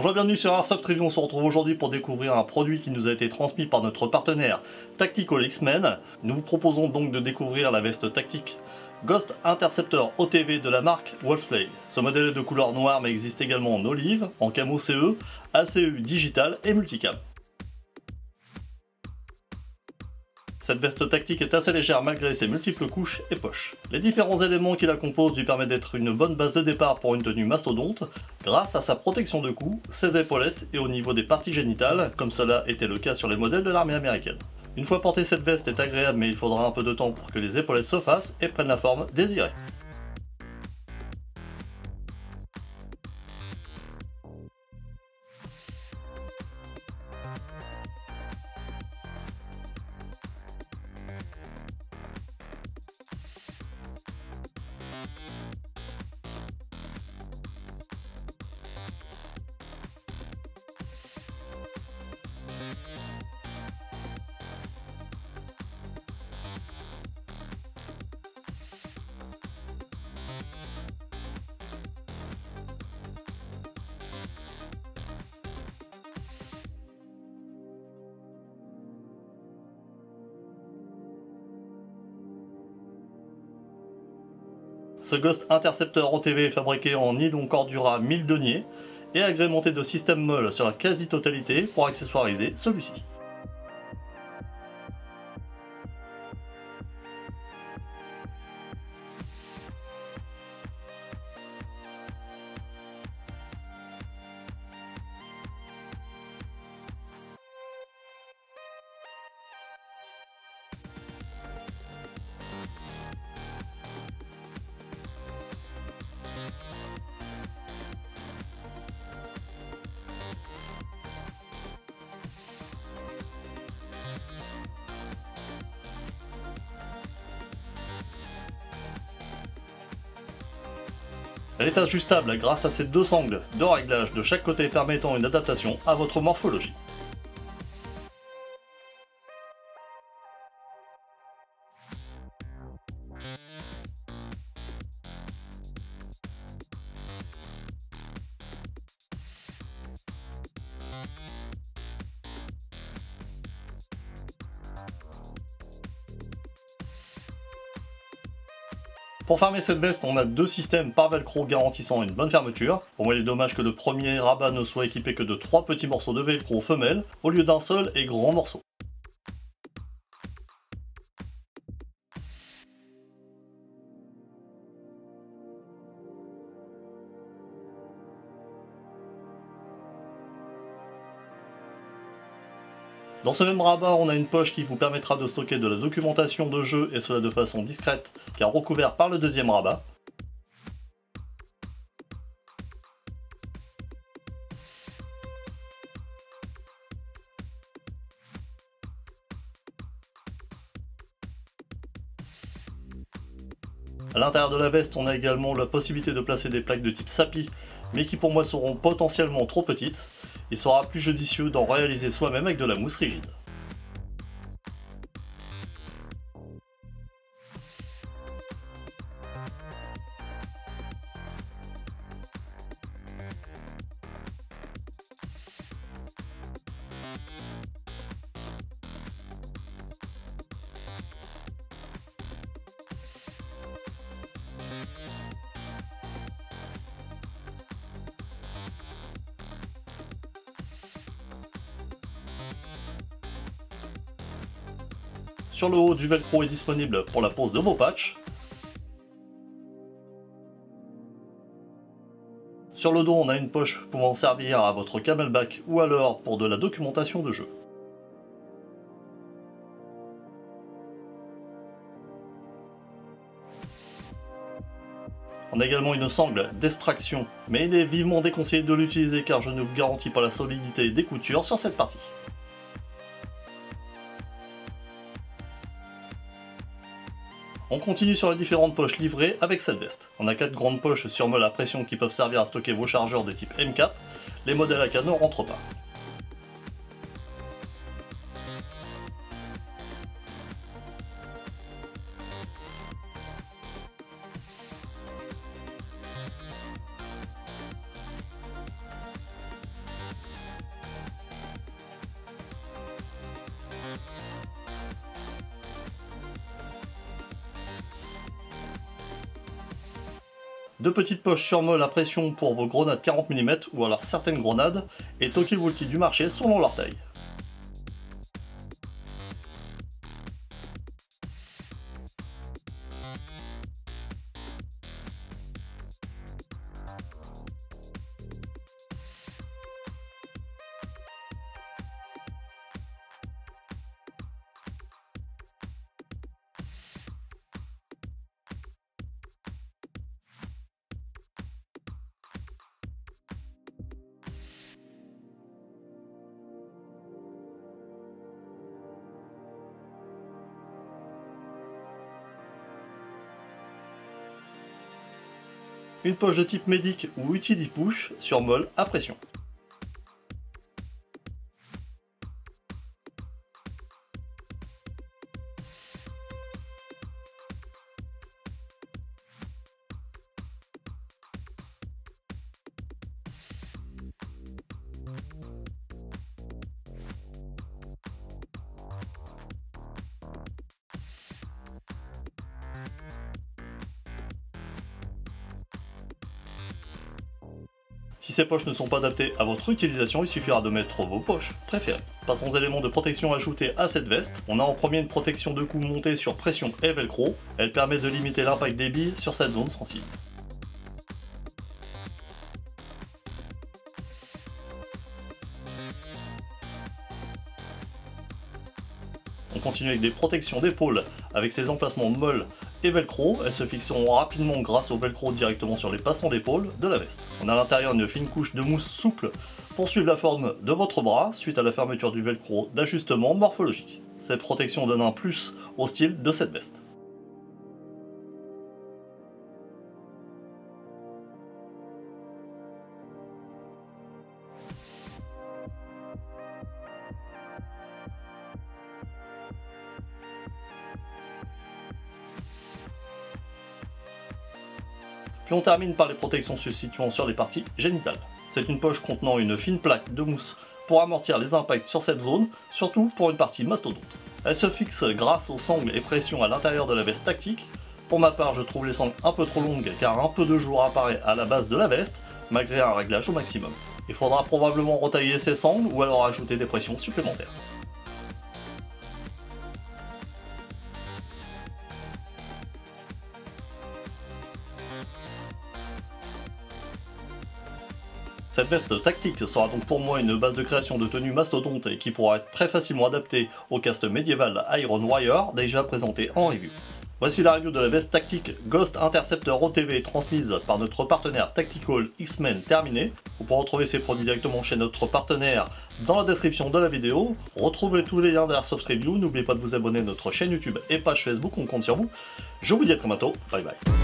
Bonjour, bienvenue sur Airsoft Review. On se retrouve aujourd'hui pour découvrir un produit qui nous a été transmis par notre partenaire Tactical X-Men. Nous vous proposons donc de découvrir la veste tactique Ghost Interceptor OTV de la marque Wolfsley. Ce modèle est de couleur noire mais existe également en olive, en camo CE, ACU digital et multicam. Cette veste tactique est assez légère malgré ses multiples couches et poches. Les différents éléments qui la composent lui permettent d'être une bonne base de départ pour une tenue mastodonte, grâce à sa protection de cou, ses épaulettes et au niveau des parties génitales, comme cela était le cas sur les modèles de l'armée américaine. Une fois portée, cette veste est agréable mais il faudra un peu de temps pour que les épaulettes se fassent et prennent la forme désirée. Ce Ghost Interceptor OTV est fabriqué en nylon Cordura 1000 deniers et agrémenté de système molle sur la quasi-totalité pour accessoiriser celui-ci. Elle est ajustable grâce à ses deux sangles de réglage de chaque côté permettant une adaptation à votre morphologie. Pour fermer cette veste, on a deux systèmes par velcro garantissant une bonne fermeture. Pour moi, il est dommage que le premier rabat ne soit équipé que de 3 petits morceaux de velcro femelle au lieu d'un seul et grand morceau. Dans ce même rabat, on a une poche qui vous permettra de stocker de la documentation de jeu et cela de façon discrète car recouvert par le deuxième rabat. À l'intérieur de la veste, on a également la possibilité de placer des plaques de type SAPI, mais qui pour moi seront potentiellement trop petites. Il sera plus judicieux d'en réaliser soi-même avec de la mousse rigide. Sur le haut, du velcro est disponible pour la pose de vos patchs. Sur le dos, on a une poche pouvant servir à votre camelback ou alors pour de la documentation de jeu. On a également une sangle d'extraction, mais il est vivement déconseillé de l'utiliser car je ne vous garantis pas la solidité des coutures sur cette partie. On continue sur les différentes poches livrées avec cette veste. On a 4 grandes poches sur molle à pression qui peuvent servir à stocker vos chargeurs de type M4. Les modèles à canon rentrent pas. 2 petites poches sur molle à pression pour vos grenades 40 mm ou alors certaines grenades, et talkie-walkie du marché selon leur taille. Une poche de type médic ou utility push sur molle à pression. Si ces poches ne sont pas adaptées à votre utilisation, il suffira de mettre vos poches préférées. Passons aux éléments de protection ajoutés à cette veste. On a en premier une protection de cou montée sur pression et velcro. Elle permet de limiter l'impact des billes sur cette zone sensible. On continue avec des protections d'épaule avec ces emplacements molle et velcro. Elles se fixeront rapidement grâce au velcro directement sur les passants d'épaule de la veste. On a à l'intérieur une fine couche de mousse souple pour suivre la forme de votre bras suite à la fermeture du velcro d'ajustement morphologique. Cette protection donne un plus au style de cette veste. Puis on termine par les protections se situant sur les parties génitales. C'est une poche contenant une fine plaque de mousse pour amortir les impacts sur cette zone, surtout pour une partie mastodonte. Elle se fixe grâce aux sangles et pressions à l'intérieur de la veste tactique. Pour ma part, je trouve les sangles un peu trop longues car un peu de jour apparaît à la base de la veste, malgré un réglage au maximum. Il faudra probablement retailler ces sangles ou alors ajouter des pressions supplémentaires. Cette veste tactique sera donc pour moi une base de création de tenue mastodonte et qui pourra être très facilement adaptée au cast médiéval Iron Warrior déjà présenté en review. Voici la review de la veste tactique Ghost Interceptor OTV transmise par notre partenaire Tactical X-Men terminée. Vous pourrez retrouver ces produits directement chez notre partenaire dans la description de la vidéo. Retrouvez tous les liens d'Airsoft Review, n'oubliez pas de vous abonner à notre chaîne YouTube et page Facebook, on compte sur vous. Je vous dis à très bientôt, bye bye.